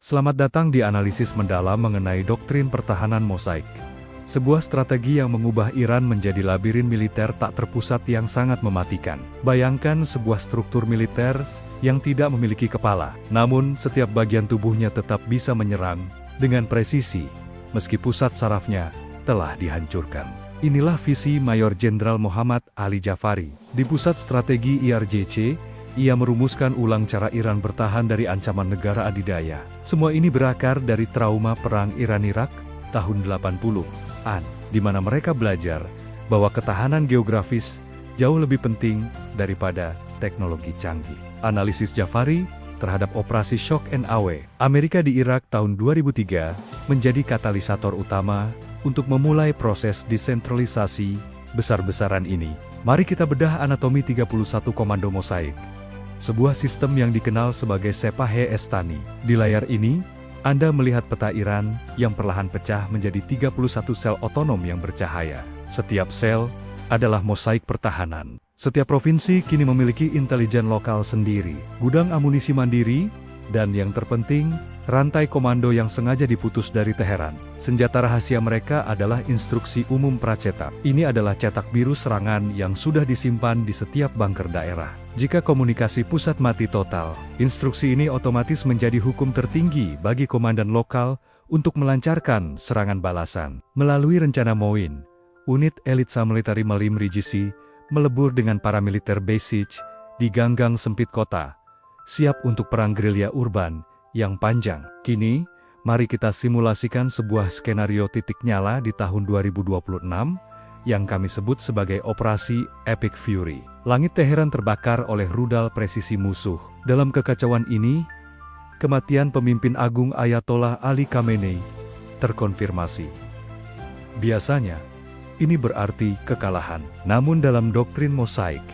Selamat datang di analisis mendalam mengenai doktrin pertahanan Mosaik. Sebuah strategi yang mengubah Iran menjadi labirin militer tak terpusat yang sangat mematikan. Bayangkan sebuah struktur militer yang tidak memiliki kepala, namun setiap bagian tubuhnya tetap bisa menyerang dengan presisi, meski pusat sarafnya telah dihancurkan. Inilah visi Mayor Jenderal Muhammad Ali Jafari. Di Pusat Strategi IRGC, ia merumuskan ulang cara Iran bertahan dari ancaman negara adidaya. Semua ini berakar dari trauma perang Iran-Irak tahun 80-an, di mana mereka belajar bahwa ketahanan geografis jauh lebih penting daripada teknologi canggih. Analisis Jafari terhadap operasi Shock and Awe Amerika di Irak tahun 2003 menjadi katalisator utama untuk memulai proses desentralisasi besar-besaran ini. Mari kita bedah anatomi 31 Komando Mosaik, sebuah sistem yang dikenal sebagai Sepah-e-Estani. Di layar ini, Anda melihat peta Iran yang perlahan pecah menjadi 31 sel otonom yang bercahaya. Setiap sel adalah mosaik pertahanan. Setiap provinsi kini memiliki intelijen lokal sendiri, gudang amunisi mandiri, dan yang terpenting, rantai komando yang sengaja diputus dari Teheran. Senjata rahasia mereka adalah instruksi umum pracetak. Ini adalah cetak biru serangan yang sudah disimpan di setiap bunker daerah. Jika komunikasi pusat mati total, instruksi ini otomatis menjadi hukum tertinggi bagi komandan lokal untuk melancarkan serangan balasan. Melalui rencana Moin, unit elit Military Malim Regisi melebur dengan paramiliter Basij di ganggang sempit kota, siap untuk perang gerilya urban yang panjang. Kini, mari kita simulasikan sebuah skenario titik nyala di tahun 2026, yang kami sebut sebagai Operasi Epic Fury. Langit Teheran terbakar oleh rudal presisi musuh. Dalam kekacauan ini, kematian pemimpin agung Ayatollah Ali Khamenei terkonfirmasi. Biasanya, ini berarti kekalahan. Namun dalam doktrin Mosaik,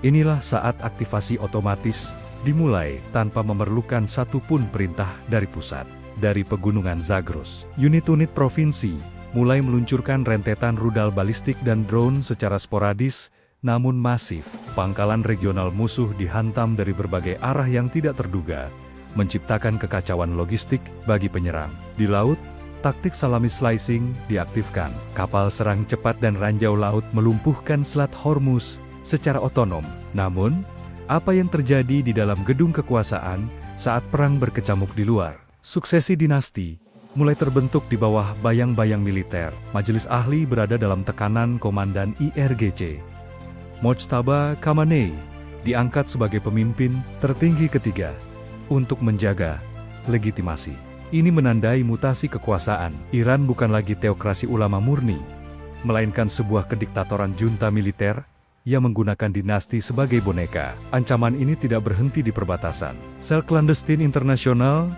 inilah saat aktivasi otomatis dimulai tanpa memerlukan satupun perintah dari pusat. Dari pegunungan Zagros, unit-unit provinsi mulai meluncurkan rentetan rudal balistik dan drone secara sporadis, namun masif. Pangkalan regional musuh dihantam dari berbagai arah yang tidak terduga, menciptakan kekacauan logistik bagi penyerang. Di laut, taktik salami slicing diaktifkan. Kapal serang cepat dan ranjau laut melumpuhkan Selat Hormuz secara otonom. Namun, apa yang terjadi di dalam gedung kekuasaan saat perang berkecamuk di luar? Suksesi dinasti mulai terbentuk di bawah bayang-bayang militer. Majelis ahli berada dalam tekanan komandan IRGC. Mojtaba Khamenei diangkat sebagai pemimpin tertinggi ketiga untuk menjaga legitimasi. Ini menandai mutasi kekuasaan. Iran bukan lagi teokrasi ulama murni, melainkan sebuah kediktatoran junta militer yang menggunakan dinasti sebagai boneka. Ancaman ini tidak berhenti di perbatasan. Sel clandestine internasional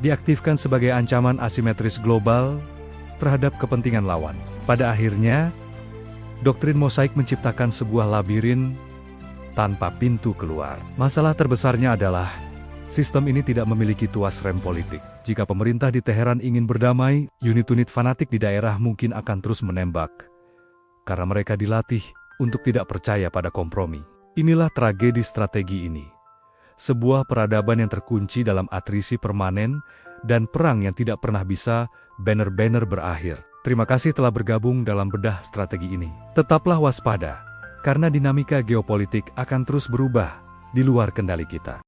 diaktifkan sebagai ancaman asimetris global terhadap kepentingan lawan. Pada akhirnya, doktrin Mosaik menciptakan sebuah labirin tanpa pintu keluar. Masalah terbesarnya adalah sistem ini tidak memiliki tuas rem politik. Jika pemerintah di Teheran ingin berdamai, unit-unit fanatik di daerah mungkin akan terus menembak, karena mereka dilatih untuk tidak percaya pada kompromi. Inilah tragedi strategi ini. Sebuah peradaban yang terkunci dalam atrisi permanen dan perang yang tidak pernah bisa benar-benar berakhir. Terima kasih telah bergabung dalam bedah strategi ini. Tetaplah waspada, karena dinamika geopolitik akan terus berubah di luar kendali kita.